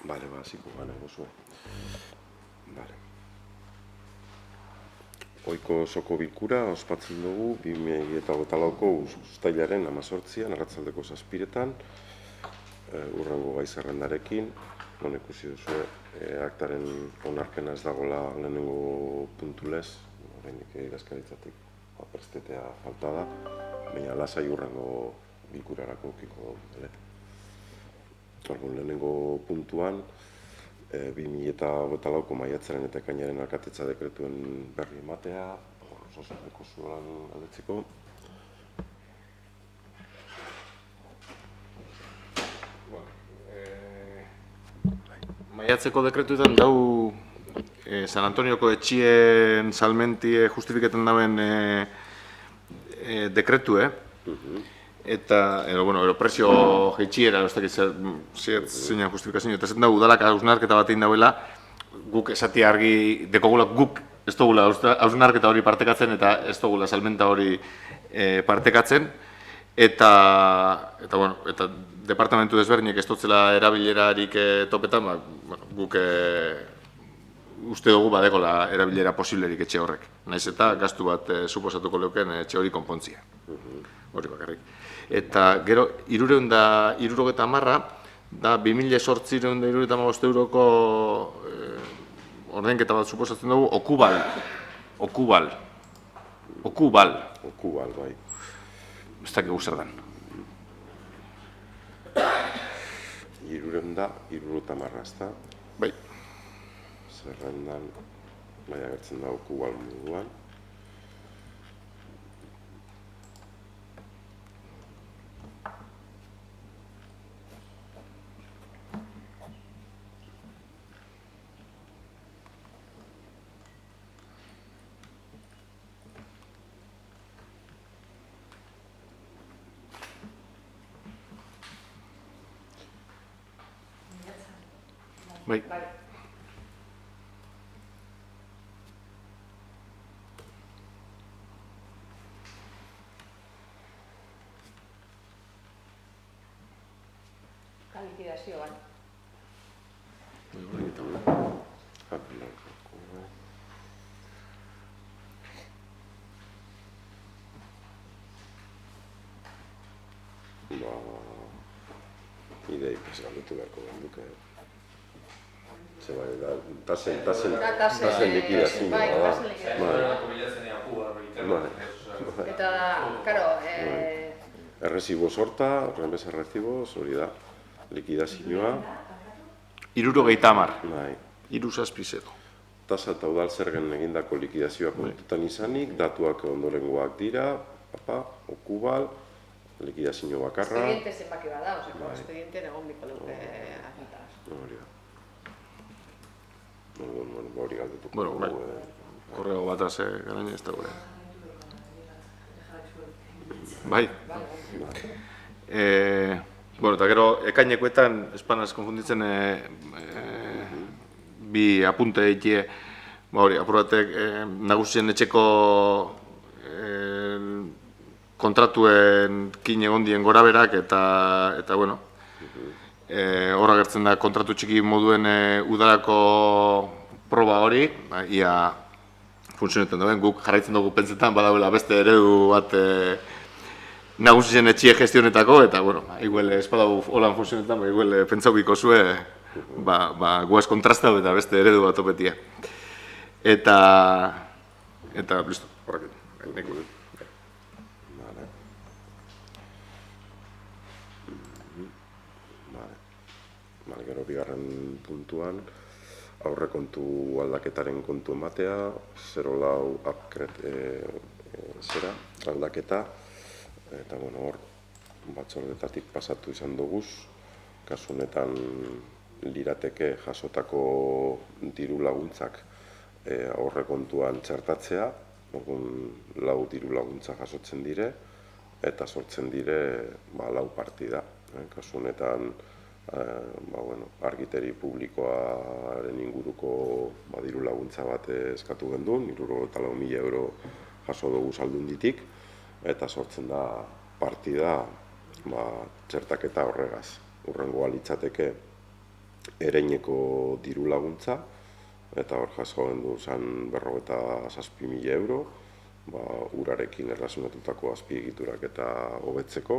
Bale, hasiko gara gozue. Bale. Oiko osoko bilkura ospatzen dugu 2024ko uztailaren 18an arratsaldeko 7etan urrengo gai zerrendarekin. Non ikusi duzu aktaren onarpena ez dagoela lehenengo puntulez, oraindik idazkaritzatik prestetea falta da, baina lasai urrengo bilkurarako ukiko dugu. Orduan lehenengo puntuan 2024ko maiatzaren eta ekainaren alkatetza dekretuen berri ematea, osasunteko zuelan aldetzeko. Maiatzeko dekretuetan dau San Antonioko etxien salmentie justifiketan dauen dekretue, eta, prezio jeitxiera, zeinan justifikazio, eta zetan da udalak hausnarketa bat egin dauela, guk esati argi, dekogula guk ez dugula hausnarketa hori partekatzen, eta ez dugula salmenta hori partekatzen, eta departamentu desberdinek ez dutzela erabilerarik topetan, guk uste dugu badekola erabilera posiblerik etxe horrek. Naiz eta gastu bat suposatuko leuken etxe hori konpontzia. Hori bakarrik. Eta gero, 370 da 2.875 euroko ordainketa bat suposatzen dugu okubal, bai. Ez dakigu zer dan. 370, ez da? Bai. Zerrendan, bai agertzen da okubal moduan. Bai. Likidazio bat. Idei, galdutu beharko genduke. Tasen likidazioa da. Eta, karo... Errezibo sorta, renbeza errezibos, hori da. Likidazioa. 370. Bai. 360. Tasa eta udal zergen egindako likidazioa kontutan izanik, datuak ondorengoak dira, okubal, likidazio bakarra. Expediente zenbaki bada, oseko, expediente egon biko luke agintaz. Hori da. Hori galdetuko. Bueno, korreo bataz garaine ez da gure. Bai. Eta gero, ekainekoetan, espanaz konfunditzen, bi apunte egitea, apuratek nagusien etxeko kontratuen kin egon dien gora berak, eta horra gertzen da kontratu txiki moduen udalako proba hori, ia funtzionetan duen, guk jarraitzen dugu pentsetan, badauela beste eredu bat nagusien etxie gestionetako, eta, igual espadau holan funtzionetan, igual pentsauko zue, guaz kontrastau eta beste eredu bat opetia. Eta, listo, horrekin, neko dut. Gero bigarren puntuan, aurrekontu aldaketaren kontu ematea, 04 aldaketa, eta hor batzordetatik pasatu izan duguz, kasu honetan lirateke jasotako diru laguntzak aurrekontuan txertatzea, lau diru laguntza jasotzen dire, eta sortzen dire 4 partida. Kasu honetan argiteri publikoaren inguruko diru laguntza bat eskatu gendun, 64.000 euro jaso dugu saldunditik, eta sortzen da partida txertaketa horregaz. Urrengoa litzateke ereineko diru laguntza, eta hor jaso gendu zen 57.000 euro, urarekin erlazionatutako azpiegiturak eta hobetzeko,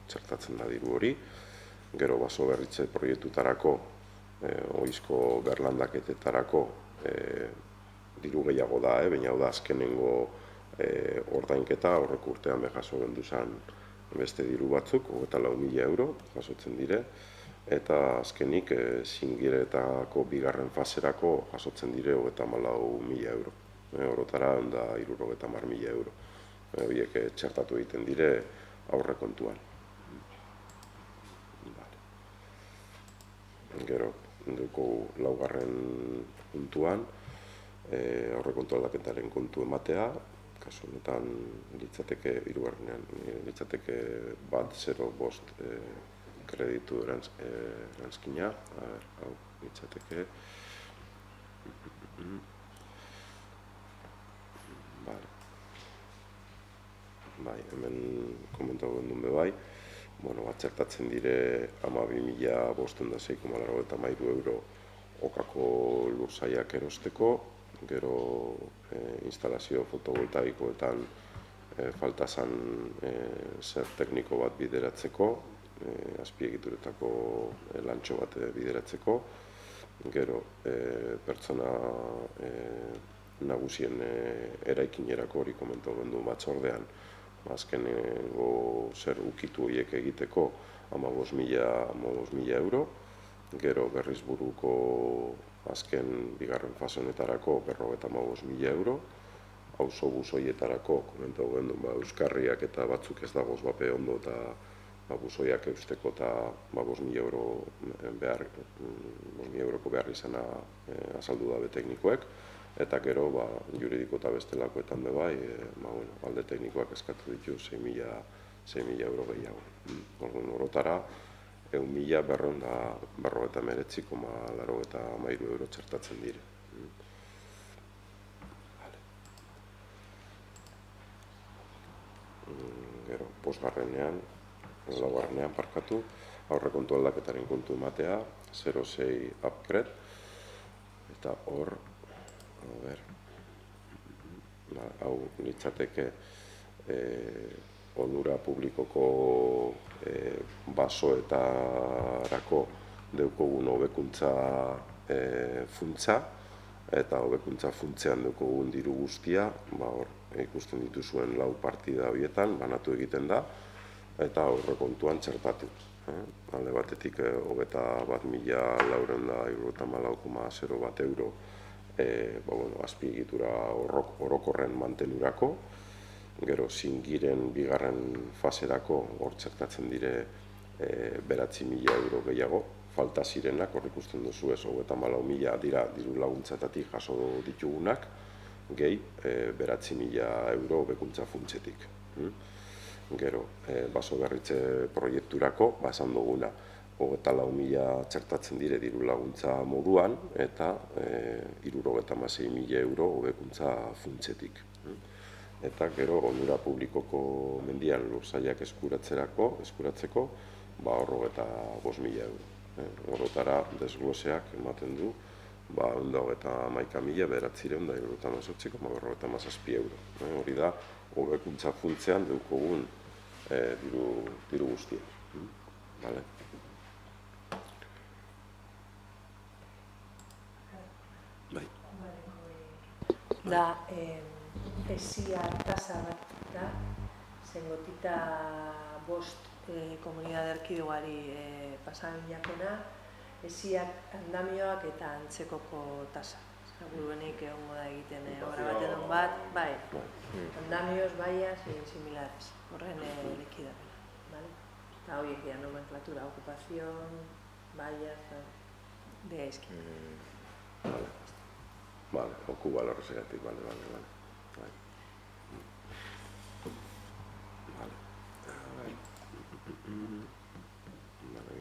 txertatzen da diru hori. Gero baso berritze proiektutarako, ohizko berlandaketetarako diru gehiago da, baina hau da azkenengo ordainketa, horrek urtean jaso gendu zen beste diru batzuk, 24.000 euro jasotzen dire, eta azkenik zingiretako bigarren faserako jasotzen dire 34.000 euro. Orotara da 70.000 euro. Horiek txertatu egiten dire aurrekontuan. Gero, dugu laugarren puntuan, aurrekontu aldaketaren kontu ematea, kasu honetan litzateke, hirugarrenean, litzateke 105 kreditu eranskina, hau litzateke. Bai, hemen komentatu gendun bebai, txertatzen dire 12.506,83 euro okako lursaiak erosteko, gero instalazio fotovoltaikoetan falta zan zer tekniko bat bideratzeko, azpiegituretako lantxo bat bideratzeko, gero pertsona nagusien eraikinerako hori komentatu gendu batzordean, azkenengo zer ukitu horiek egiteko 15.000 euro, gero Berrizburuko azken bigarren fase honetarako 55.000 euro, auzo busoietarako komentatu gendu euskarriak eta batzuk ez dagoz bape ondo eta busoiak eusteko eta 5.000 euroko behar izana azaldu dabe teknikoek, eta gero juridiko eta bestelakoetan bebai, alde teknikoak eskatu ditu 6.000 euro gehiago. Orotara, 1.449,83 euro txertatzen dire. Gero, laugarrenean parkatu, aurrekontu aldaketaren kontu ematea, 06 upgrade, eta hor, hau litzateke onura publikoko basoetarako deukogun hobekuntza funtsa, eta hobekuntza funtsean deukogun diru guztia, hor ikusten dituzuen 4 partida horietan, banatu egiten da, eta aurrekontuan txertatu. Alde batetik 21.454,01 euro azpiegitura orokorren mantenurako, gero zingiren bigarren faserako hor txertatzen dire 9.000 euro gehiago, falta zirenak, hor ikusten duzu ez, 34.000 dira diru laguntzatatik jaso ditugunak, gehi 9.000 euro hobekuntza funtsetik. Gero, baso berritze proiekturako, esan duguna, 34.000 txertatzen dire diru laguntza moduan, eta 76.000 euro hobekuntza funtsetik. Eta gero, onura publikoko mendian lursaiak eskuratzeko, 45.000 euro. Orotara desgloseak ematen du, 111.998,57 euro. Hori da, hobekuntza funtsean deukogun diru guztia. Da, esia tasa bat da, zengotita bost komunidade erkidegoari pasan jakona, esiak andamioak eta antzekoko tasa. Seguruenik egongo da egiten obra bat edon bat, bai, andamios, baias, similares, horren likidapena. Eta horiek dira nomenklatura, ocupación, baias, de eski. Vale, okuba horrezegatik, vale.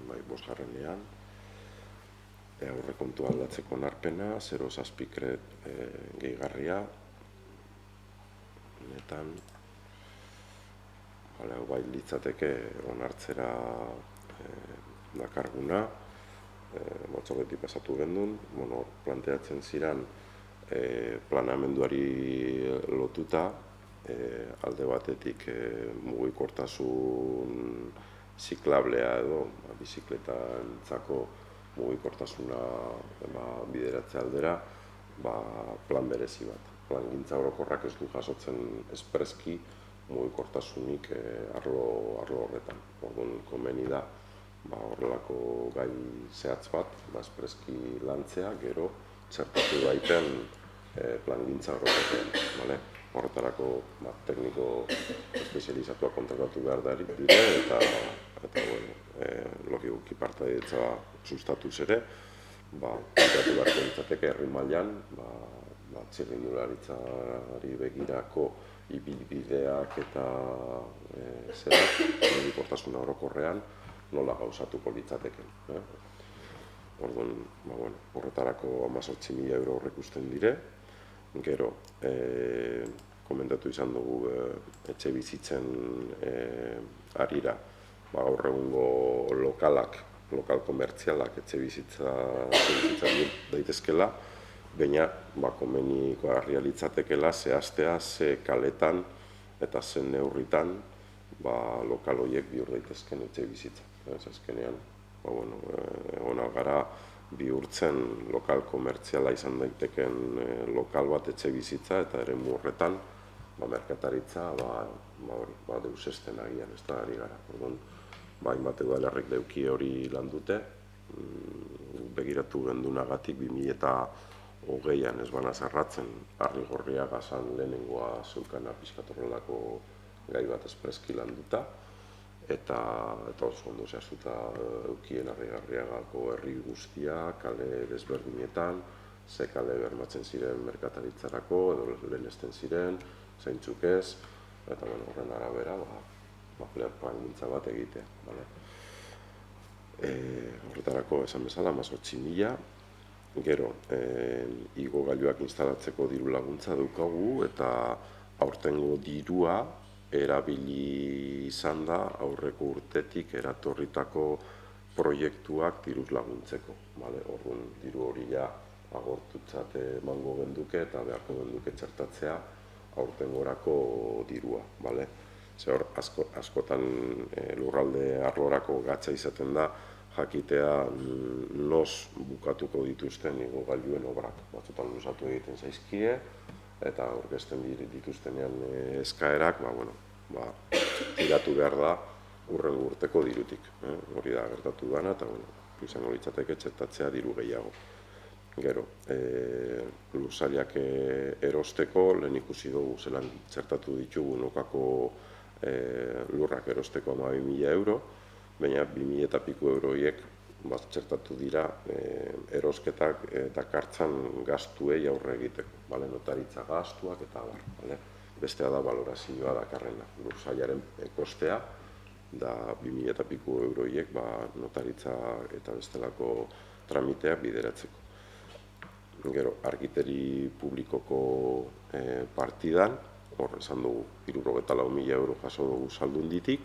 Bai, bosgarrenean, aurrekontu aldatzeko onarpena, 07 gehigarria, honetan, bai litzateke onartzera dakarguna, batzordetik pasatu gendun, planteatzen ziren planeamenduari lotuta, alde batetik mugikortasun ziklablea edo bizikletantzako mugikortasuna bideratze aldera, plan berezi bat. Plangintza orokorrak ez du jasotzen espreski mugikortasunik arlo horretan. Orduan komeni da horrelako gai zehatz bat, espreski lantzea, gero txertatu daiten plangintza orokorrean. Horretarako tekniko espezializatuak kontratatu behar dire eta logikoki partaidetza sustatuz ere, kontatu beharko ditzateke herri mailan, txirrindularitzari begirako ibilbideak eta mugikortasuna orokorrean nola gauzatuko litzateken. Orduan, horretarako 18.000 euro aurreikusten dire. Gero, komentatu izan dugu etxe bizitzen harira, gaur egungo lokal komertzialak etxe bizitza daitezkela, baina komeniko harria litzatekela zehaztea ze kaletan eta ze neurritan lokal horiek bihur daitezken etxe bizitza. Azkenean, egon algara bihurtzen lokal komertziala izan daiteken lokal bat etxe bizitza eta eremu horretan merkataritza deusesten agian, ez da ari gara. Orduan, hainbat udalerrik deuki hori lan dute, begiratu gendunagatik 2020an ez bana zerratzen, Arrigorriaga zan lehenengoa zeukana pizkatorrelako gai bat espreski lan duta, eta oso ondo zehaztuta eukien Arrigorriagako herri guztia, kale desberdinetan, ze kale bermatzen ziren merkataritzarako, edo lehenesten ziren, zeintzuk ez, eta horren arabera, plangintza bat egitea. Horretarako esan bezala, 18.000, gero, igogailuak instalatzeko diru laguntza daukagu, eta aurtengo dirua erabili izan da aurreko urtetik eratorritako proiektuak diruz laguntzeko. Orduan, diru hori agortutzat emango genduke eta beharko genduke txertatzea aurtengorako dirua. Ze hor, askotan lurralde arlorako gatza izaten da jakitea noz bukatuko dituzten igogailuen obrak. Batzutan luzatu egiten zaizkie, eta aurkezten dituztenean eskaerak, tiratu behar da hurrengo urteko dirutik. Hori da gertatu dana, eta izango litzateke txertatzea diru gehiago. Gero, lursailak erosteko, lehen ikusi dugu zelan txertatu ditugu nokako lurrak erosteko 12.000 euro, baina 2.000 eta piko euroiek txertatu dira erosketak dakartzan gastuei aurre egiteko, notaritza gastuak eta abar. Bestea da valorazioa dakarrena, lursailaren kostea, da 2.000 eta piko euroiek notaritza eta bestelako tramiteak bideratzeko. Gero, argiteri publikoko partidan, hor esan dugu, 64.000 euro jaso dugu saldunditik,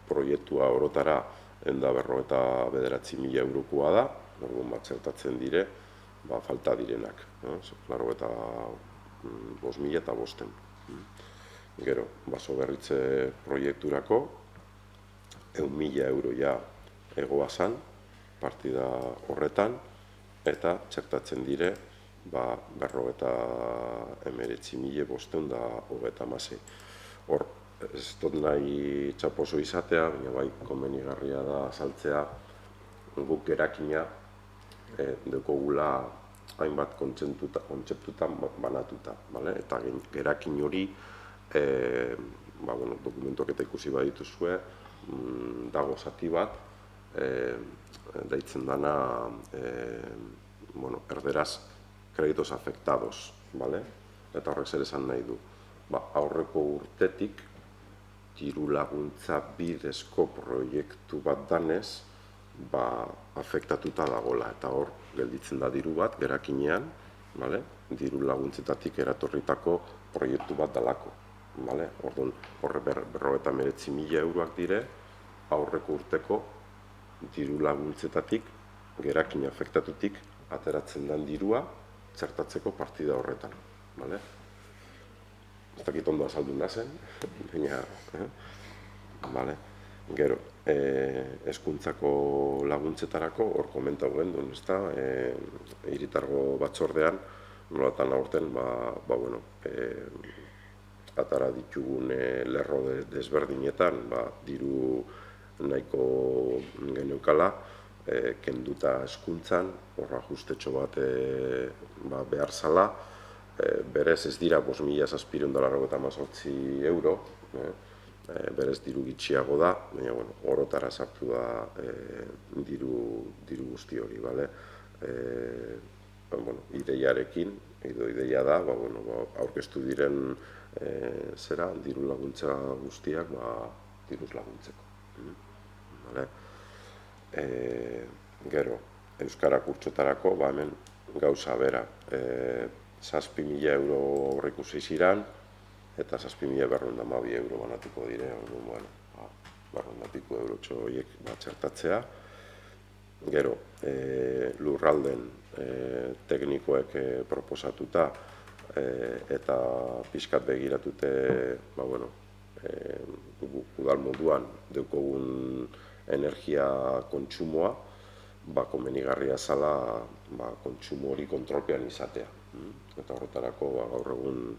proiektua orotara 159.000 eurokoa da, orduan txertatzen dire, falta direnak, 85.000 eta 5.000. Gero, basoberritze proiekturako, 100.000 euro egoa zan, partida horretan, eta txertatzen dire, 59.536. Hor, ez dut nahi txaposo izatea, baina bai komenigarria da azaltzea guk gerakina dekogula hainbat kontzeptutan banatuta. Eta gerakin hori, dokumentuak eta ikusi badituzue, dago zati bat, deitzen dana erderaz kreditos afektados, eta horrek zer esan nahi du. Aurreko urtetik diru laguntza bidezko proiektu bat danez afektatuta dagola, eta hor gelditzen da diru bat gerakinean, diru laguntzetatik eratorritako proiektu bat dalako. Orduan, horre 59.000 euroak dire, aurreko urteko diru laguntzetatik gerakin afektatutik ateratzen den dirua txertatzeko partida horretan, bale? Ez dakit ondo azaldu nazen, baina, bale? Gero, hezkuntzako laguntzetarako, hor komentau gendun, ezta, hiritargo batzordean, nolatan aurten, bueno, atara ditugun lerro desberdinetan, diru nahiko geneukala, kenduta hezkuntzan, horra justetxo bat behar zala, berez ez dira 5.798 euro, berez diru gitxiago da, baina orotara sartu da diru guzti hori, bale? Ideiarekin, ideia da, aurkeztu diren diru laguntza guztiak diruz laguntzeko. Gero, euskara kurtsotarako, hemen gauza bera, 7.000 euro aurreikusi ziren, eta 7.212 euro banatuko dire, 200 euro horiek txertatzea. Gero, lurralden teknikoek proposatuta eta pixkat begiratute, udal moduan daukogun energia kontsumoa, komenigarria zala kontsumo hori kontrolpean izatea. Eta horretarako gaur egun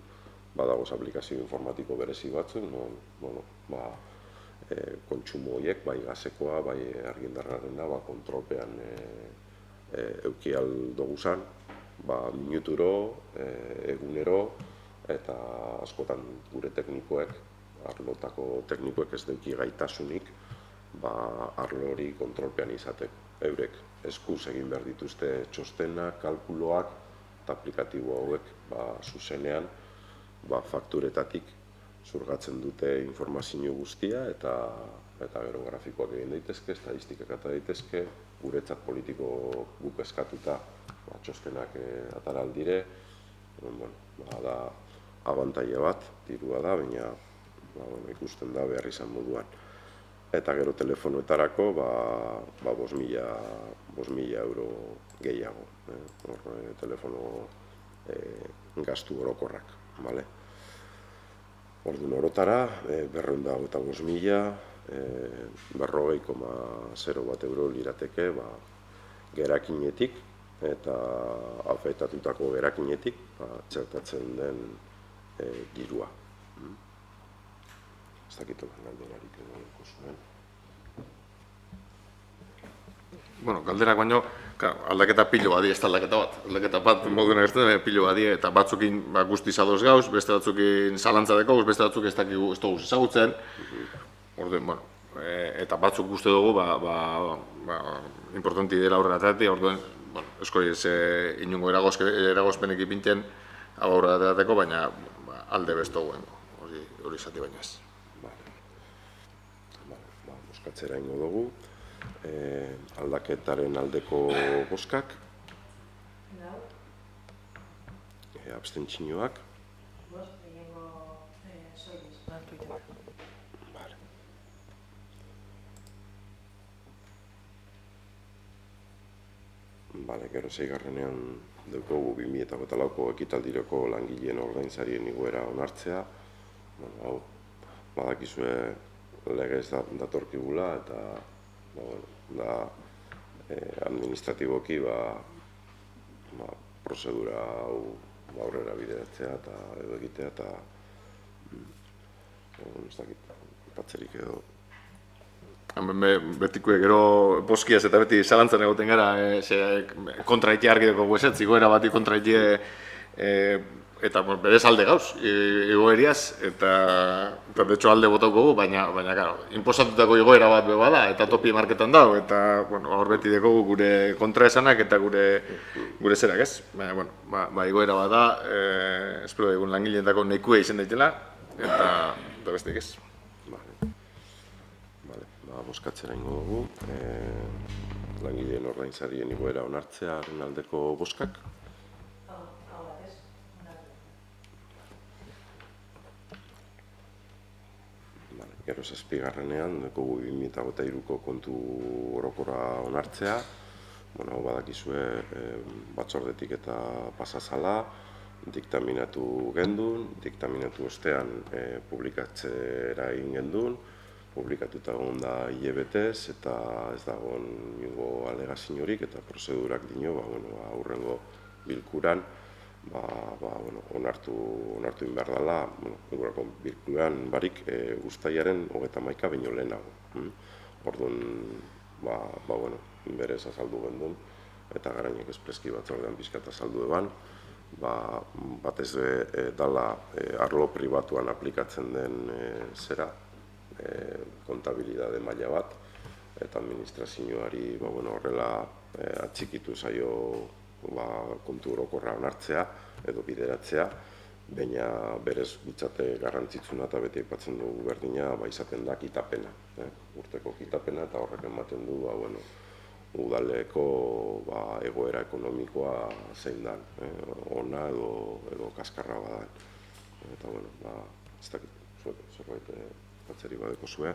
badagoz aplikazio informatiko berezi batzuk, kontsumo horiek, bai gazekoa, bai argindarrarena, kontrolpean euki aldoguzan, minuturo, egunero, eta askotan gure teknikoek, arlotako teknikoek ez dauki gaitasunik, arlo hori kontrolpean izateko. Eurek eskuz egin behar dituzte txostenak, kalkuloak eta aplikatibo hauek zuzenean fakturetatik zurgatzen dute informazio guztia eta gero grafikoak egin daitezke, estadistikak eta daitezke, guretzat politiko guk eskatuta txostenak atara aldire, da abantaila bat, dirua da, baina ikusten da behar izan moduan. Eta gero telefonoetarako 5.000 euro gehiago, telefono gastu orokorrak, bale? Orduan orotara, 225.000, 40,01 euro lirateke gerakinetik eta afektatutako gerakinetik txertatzen den dirua. Ez dakitu galderarik edo ikusuen. Galderak baino, aldaketa pilo badi, ez da aldaketa bat. Aldaketa bat moduen agertzen, pilo badi, eta batzukin guztiz adoz gauz, beste batzukin zalantza deko, beste batzuk ez dugu ezagutzen. Orduen, eta batzuk uste dugu, importanti dela aurrera atati, orduen, eskoi ez inungo eragozpenek ipinten aurrera atateko, baina alde bestogu, hori zati baina ez. Boskatzera ingo dugu, aldaketaren aldeko boskak, abstentzioak, gero seigarrenean daukagu 2008ko ekitaldirako langileen ordainsarien igoera onartzea. Badakizue legez datorkigula eta administratiboki prozedura hau aurrera bideratzea eta edo egitea eta ez dakit, patzerik edo. Betiko gero boskiaz eta beti zalantzan egoten gara, kontraitea argideko guesetz, igoera bati kontraitea eta berez alde gauz, igoeriaz, eta betxo alde botauko gu, baina, inposatutako igoera bat bada, eta topi marketan dago, eta hor beti dekogu gure kontraesanak eta gure zerak ez. Baina, igoera bat da, espero egun langileentako nekue izen daitela, eta bestek ez. Boskatzera ingo dugu, langileen ordainsarien igoera onartzearen aldeko boskak. Gero zazpigarrenean, 2023ko kontu orokorra onartzea, bueno, badakizue batzordetik eta pasazala, diktaminatu gendun, diktaminatu ostean publikatzera egin gendun, publikatuta egon da hilabetez eta ez dagoen inongo alegaziorik eta prozedurak dio, aurrengo bilkuran onartu egin behar dela, ingurako bilkuran barik uztailaren 31 baino lehenago. Orduan, berez azaldu gendun, eta garainek espreski batzordean pixkat azaldu eban, batez dala arlo pribatuan aplikatzen den zera, kontabilidade maila bat, eta administrazioari horrela atxikitu zaio kontu orokorra onartzea edo bideratzea, baina berez gutzate garrantzitsuna eta beti aipatzen dugu berdina izaten da kitapena, urteko kitapena, eta horrek ematen du udaleko egoera ekonomikoa zein dan, ona edo kaskarra badan. Eta, ez dakit, zerbait batzeri badeko zue.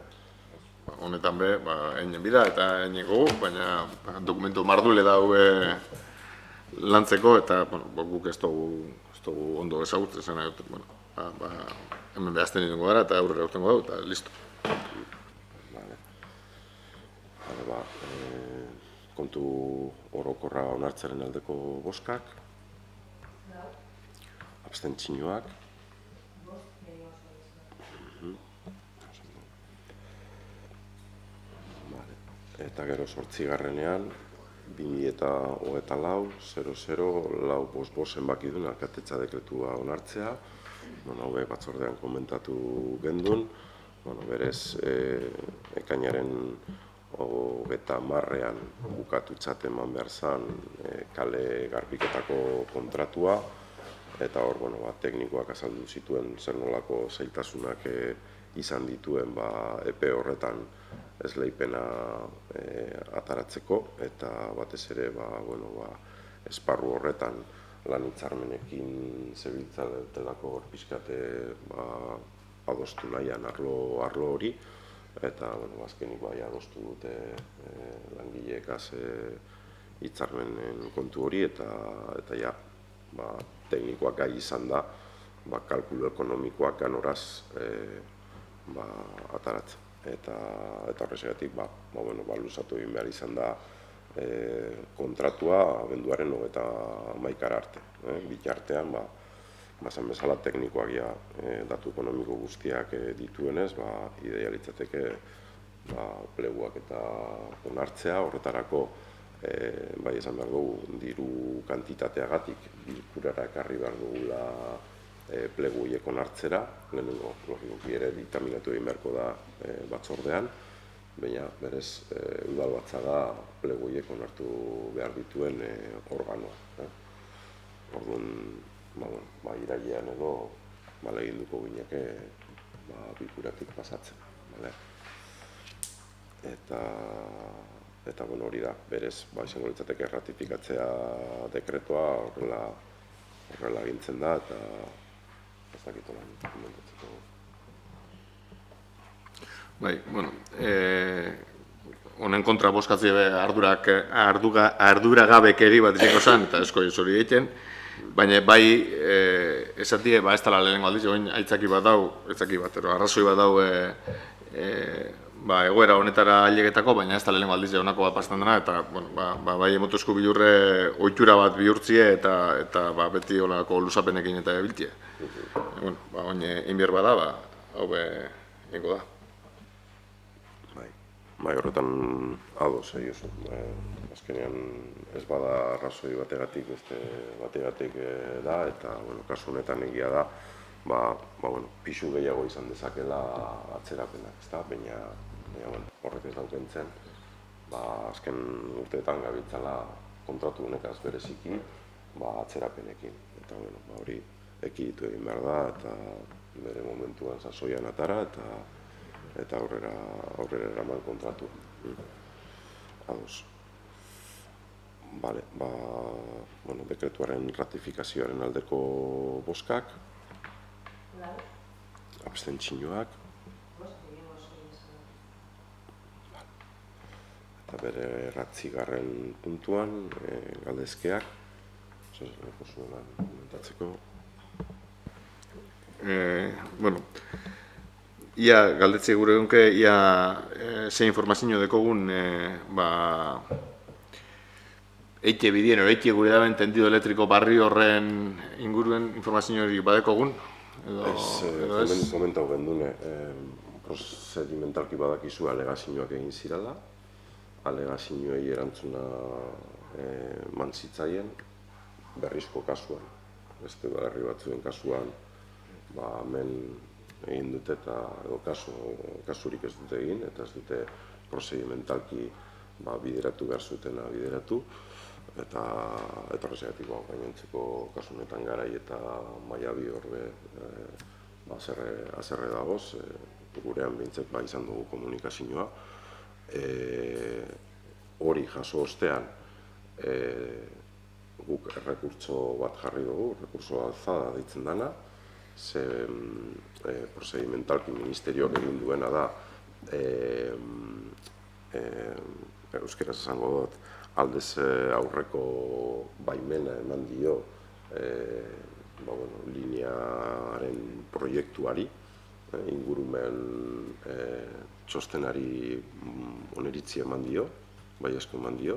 Honetan be, einen bida eta einen gogu, baina dokumentu mardule daue lantzeko, eta guk ez dugu ondo ezagutzen zen, hemen behazten nintengo gara eta aurrera urtengo dugu, eta listo. Kontu orokorra onartzaren aldeko boskak, abstentzioak, eta gero 8. 2024 00 zenbakidun alkatetza dekretua onartzea, hauek batzordean komentatu gendun, berez ekainaren 30ean bukatutzat eman behar zen kale garbiketako kontratua, eta hor teknikoak azaldu zituen zer nolako zailtasunak izan dituen epe horretan esleipena ataratzeko, eta batez ere esparru horretan lan hitzarmenekin zebiltzatelako pixkate adostu nahian arlo hori, eta azkenik adostu dute langileekaz hitzarmenen kontu hori, eta teknikoak gai izan da kalkulu ekonomikoak ganoraz ataratzen. Eta horrexegatik luzatu egin behar izan da kontratua abenduaren 31 arte. Bitartean, esan bezala teknikoak datu ekonomiko guztiak dituenez, ideia litzateke pleguak eta onartzea, horretarako esan behar dugu diru kantitateagatik bilkurara ekarri behar dugula plegu horiek onartzera, lehenengo logikoki ere diktaminatu egin beharko da batzordean, baina berez udalbatza da plegu horiek onartu behar dituen organoa. Orduan, irailean edo egin gineke bilkuratik pasatzen. Eta hori da, berez, izango litzateke ratifikatzea dekretua horrela egintzen da, eta ez dakit lan komentatzeko. Honen kontra boskatzea arduragabekeri bat izango zen, eta esko hori egiten, baina esatie, ez dela lehenengo aldiz, aitzaki bat dau, arrazoi bat dau egoera honetara ailegetako, baina ez da lehenengo aldiz honako bat pasetan dena, eta emotuzko bilurre ohitura bat bihurtzie, eta beti honako luzapenekin eta biltie. Egin behar bada, hau egingo da. Horretan ados, Josu. Azkenean ez bada arrazoi bategatik, beste bategatik da, eta kasu honetan egia da, pisu gehiago izan dezakela atzerapenak, baina horrek ez daukentzen, azken urteetan gabiltzala kontratu honekaz bereziki atzerapenekin. Eta hori ekiditu egin behar da, eta bere momentuan sasoian atara, eta aurrera eraman kontratu. Ados. Dekretuaren ratifikazioaren aldeko boskak, abstentzioak, eta bere 9. puntuan, galdezkeak, zuen komentatzeko. Bueno, ia galdetze gure gunke, ia ze informazio dekogun, eite bidien, eite gure dabe entendido elektriko barri horren inguruen informazio hori badekogun? Komentau gendune, prozedimentalki badakizu alegazioak egin zirala, alegazioei erantzuna mantzitzaien, berrizko kasuan, beste udalerri batzuen kasuan, hemen egin dute eta edo kasurik ez dute egin, eta ez dute prozedimentalki bideratu behar zutena bideratu, eta horregatik gainontzeko kasunetan Garai eta Maiabi horbe azerre dagoz, gurean behintzat izan dugu komunikazioa. Hori jaso ostean guk errekurtso bat jarri dugu, rekurtso alzada deitzen dana, ze prozedimentalki ministerioak egin duena da, euskeraz esango dut, aldez aurreko baimena eman dio linearen proiektuari, ingurumen txostenari oniritzia eman dio, baiezko eman dio,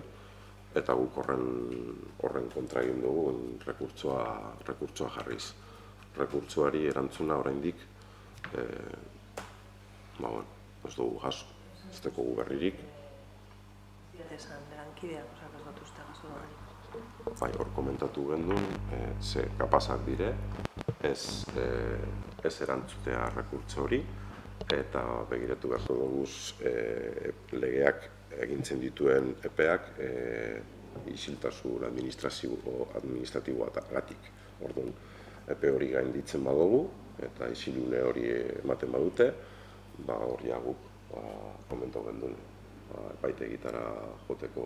eta guk horren kontra egin dugu rekurtsoa jarriz. Rekurtsoari erantzuna oraindik ez dugu jaso, ez dugu berririk. Hor komentatu gendun, ze kapazak dire, ez erantzutea rekurtso hori, eta begiratu beharko dugu legeak egintzen dituen epeak isiltasun administratiboagatik. Orduan, epe hori gainditzen badugu, eta isilune hori ematen badute, hori guk komentau gendun. Epaitegitara joteko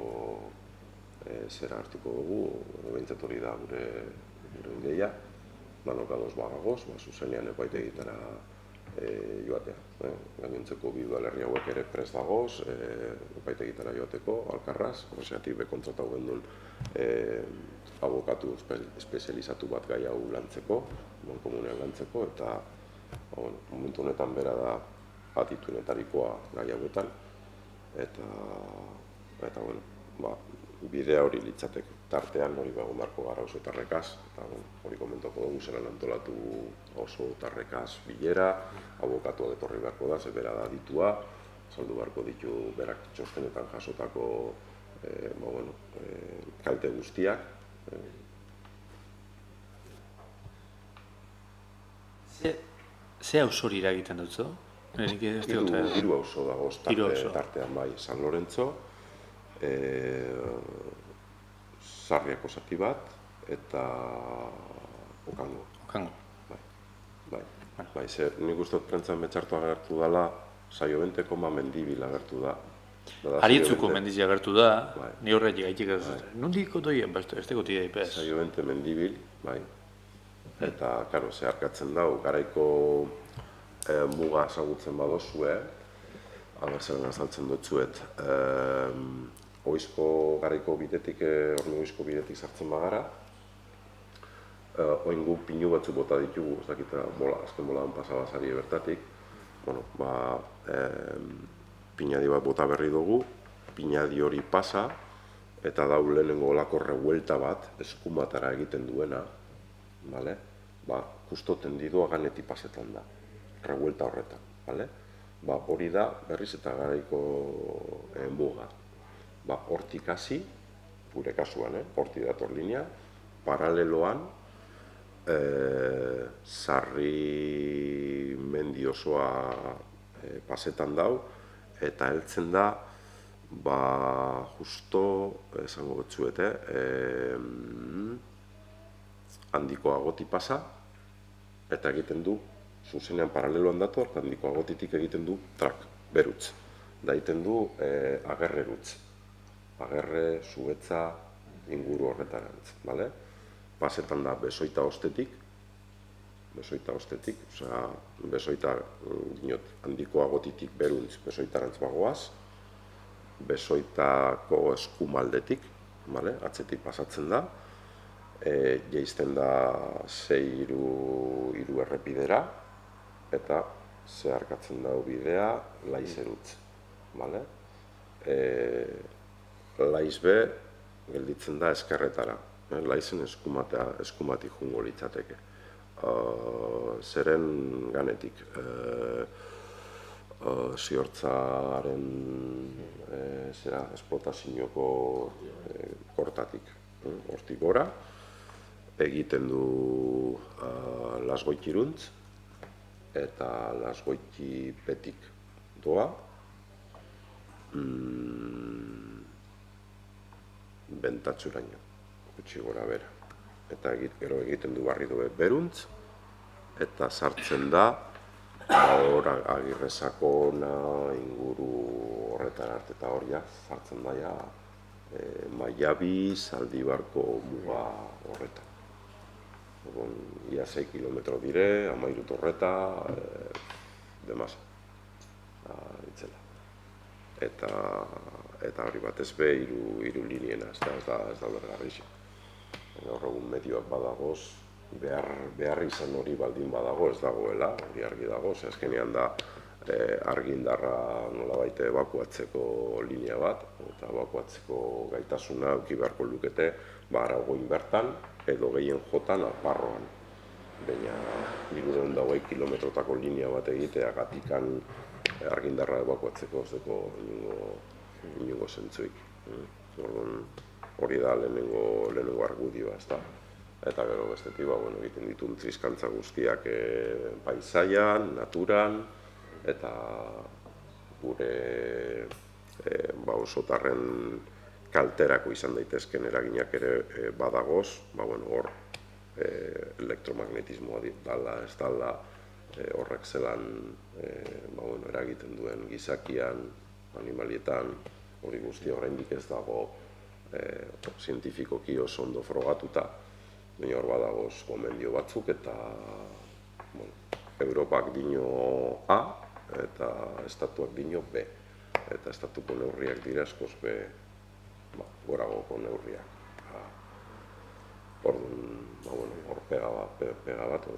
zera hartuko dugu, behintzat hori da gure ideia, danok ados bagagoz, zuzenean epaitegitara joatea. Gainontzeko bi udalerri hauek ere prest dagoz, epaitegitara joateko, Alkarraz, horregatik bekontratau gendun abokatu espezializatu bat gai hau lantzeko, komunean lantzeko, eta momentu honetan bera da atitunetarikoa gai hauetan, eta bidea hori litzateke. Tartean hori begun beharko gara oso tarrekaz, eta hori komentoko dugu zelan antolatu oso tarrekaz bilera, abokatua etorri beharko da, ze bera da ditua, saldu beharko ditu berak txostenetan jasotako kalte guztiak. Ze hausori iragiten dutzu? Hiru auzo dagoz tartean bai, San Lorenzo, Sarriako zati bat, eta Okango. Bai, nik uste dut prentzan betxartu agertu dela, Saiobenteko Mendibil agertu da. Arietzuko mendizia agertu da, ni horretik gaitik ez dut. Nondiko doien, ez teko tidea ipez. Saiobente Mendibil, bai. Eta, karo, zeharkatzen dau, Garaiko muga ezagutzen badozue, zeren azaltzen dutzuet, Garaiko bidetik, Ornoizko bidetik sartzen bagara, oin gu pinu batzu bota ditugu, ez dakita, azken boladan pasabazari bertatik, pinadi bat bota berri dugu, pinadi hori pasa, eta dau lehenengo olako revuelta bat, eskumatara egiten duena, justo tendidoa Ganeti pasetan da, revuelta horretan, hori da berriz eta Garaiko muga. Hortik hasi, gure kasuan, hortik dator linea, paraleloan, Sarri mendi osoa pasetan dau, eta heltzen da, justo, esango betzuet, handiko agoti pasa, eta egiten du, zuzenean paraleloan dator, handiko agotitik egiten du trak, berutz. Da egiten du agerrerutz. Agerre, Zuetza, inguru horretarantz, pasetan da Besoita ostetik, Besoita handiko agotitik beruntz, Besoitarantz bagoaz, besoitako eskumaldetik, vale? Atzetik pasatzen da, jaisten da 6-3 errepidera, eta zeharkatzen dago bidea Laizerutz, vale? Laiz B gelditzen da eskerretara, Laizen eskumatik jungo litzateke. Zeren ganetik, ziortzaren esplotazioko kortatik, hortik gora, egiten du Lasgoitiruntz eta Lasgoitipetik doa, Bentatxuraino, gutxi gora bera. Eta gero egiten du Barrido Beruntz, eta sartzen da Agirre Sakona inguru horretan arte eta hor sartzen da Maiabi, Zaldibarko muga horretan. Ia 6 kilometro dire, 13 torreta, demasa, itzela. Eta hori batez be, hiru liniena, ez da bergarrixe. Gaur egun medioak badagoz, behar izan hori baldin badago ez dagoela, hori argi dago, ze azkenean da argindarra nolabait ebakuatzeko linea bat, eta ebakuatzeko gaitasuna eduki beharko lukete Aragoin bertan edo gehien jotan Aparroan. Baina 320 kilometrotako linea bat egitea gatikan argindarra ebakuatzeko ez deko inongo zentzuik. Hori da lehenengo argudioa, ez da. Eta gero bestetik, egiten ditun trizkantza guztiak paisaian, naturan, eta gure osotarren kalterako izan daitezken eraginak ere badagoz, hor elektromagnetismoa dala, ez dala, horrek zelan eragiten duen gizakian, animalietan, hori guztia oraindik ez dago zientifikoki oso ondo frogatuta, baina hor badagoz gomendio batzuk eta Europak dino A eta estatuak dino B. Eta estatuko neurriak dira askoz be goragoko neurriak. Hor pega bat,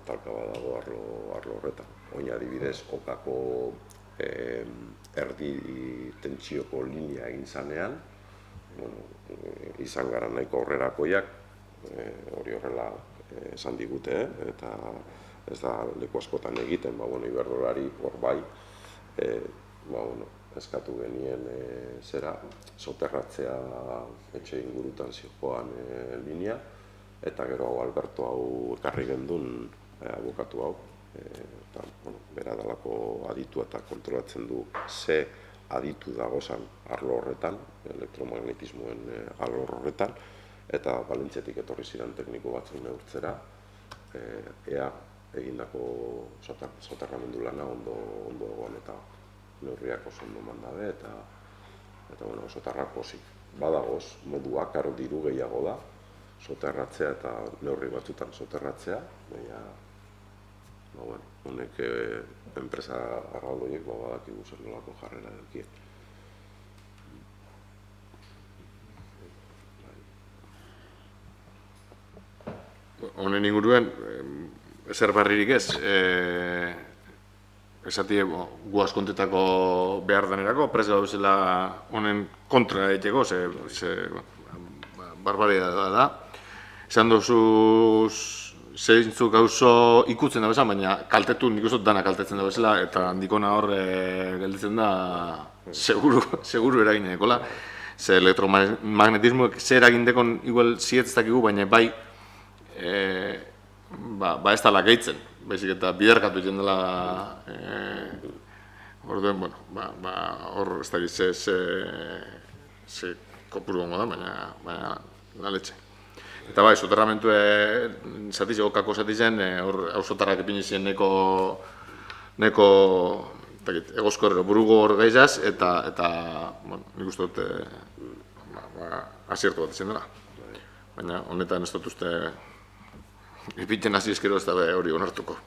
talka bat dago arlo horretan. Oin adibidez, okako erdi tentsioko linea egin zanean, izan gara nahiko aurrerakoiak, hori horrela esan digute, eta ez da leku askotan egiten, Iberdrolari hor bai, eskatu genien soterratzea etxe ingurutan zijoan linea, eta gero Alberto hau ekarri gendun abokatu hau, bera dalako aditua eta kontrolatzen du ze aditu dagozan arlo horretan, elektromagnetismoen arlo horretan, eta Balentziatik etorri ziren tekniko batzuk neurtzera, ea egindako soterramendu lana ondo egoan eta neurriak oso ondo mandabe, eta soterrak pozik. Badagoz, moduak aro diru gehiago da, soterratzea eta neurri batzutan soterratzea, baina honek enpresa arraldoiek badakigu zer nolako jarrera edukien. Honen inguruen, ezer barririk ez, esatie gu askontetako behar denerako, prez gauzela honen kontra egiteko, barbaridad da. Esan dozuz, zeintzuk gauzo ikutzen da bezala, baina kaltetu nik uste dana kaltetzen da bezala, eta handikona hor gelditzen da seguru eraginekola. Ze elektromagnetismoek zer eragindekon igual zietz dakigu, baina bai ez dala gehitzen, baizik eta biderkatu egiten dela orduen, hor ez dakit ze kopuru gongo da, baina laletxe. Eta bai, soterramentu zatizeko kako zatizen, hor ausotarrak epinizien neko egozko burugo hor gaizaz, eta nik uste dut asiertu bat izan dela. Baina honetan ez dut uste epiten hasi eskero ez da hori onartuko.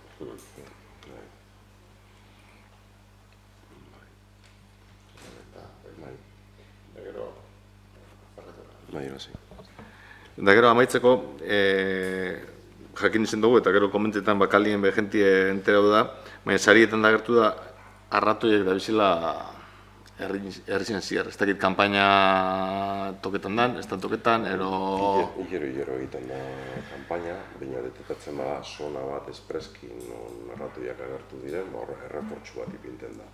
Bai, hasi. Eta gero amaitzeko, jakin izan dugu, eta gero komentetan bakalien behentie enterau da, baina sarietan da gertu da, arratoiek da bizila herrizien ziar. Ez dakit kanpaina toketan dan, ez da toketan, ero... Hilero egiten da kanpaina, baina detetatzen bada zona bat espreski non arratoiak agertu diren, hor erreportxu bat ipinten da.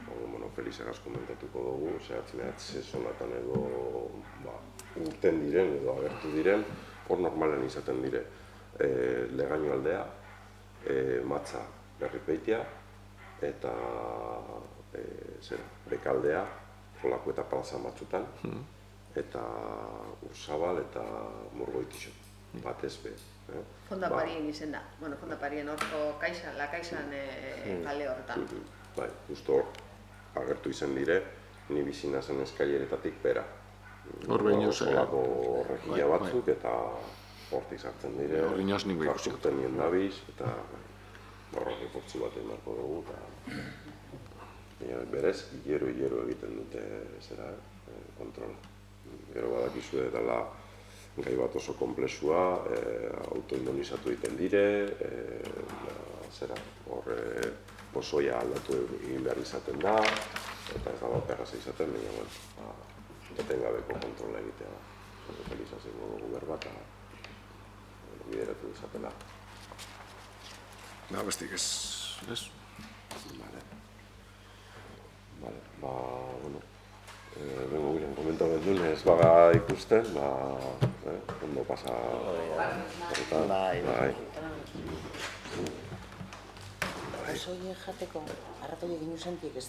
Bueno, Felizagaz komentatuko dugu, zehatzen ze zonatan edo urten diren edo agertu diren, hor normalen izaten dire. Legaino aldea, Matza Berripeitia, eta Bekaldea, Olako eta Plaza batzutan, eta Urzabal eta Murgoitixo, batez be. Fondaparien izen da. Bueno, Fondaparien horko la kaixan kale horretan. Bai, justo hor, agertu izan dire, ni bizina zen eskaileretatik bera. Hor behinoz, Olako horrekia batzuk eta hortik sartzen dire. Hor inoz nik ikusi. Karturten nien dabiz, eta horrek portzu bat emarko dugu, eta berez, hilero egiten dute zera, kontrola. Gero badakizu dela gai bat oso komplexua, autoimmunizatu egiten dire, zera, hor pozoia aldatu egin behar izaten da, eta ez da bat erraza izaten, baina, etengabeko kontrola egitea da. Felizazio dugu berba eta bideratu izatela. Bestik ez. Vale, bueno, bengo giren komentamendu duen ez baga ikusten, ondo pasa horretan. Bai. Oso jateko, arratoiek inu sentiek ez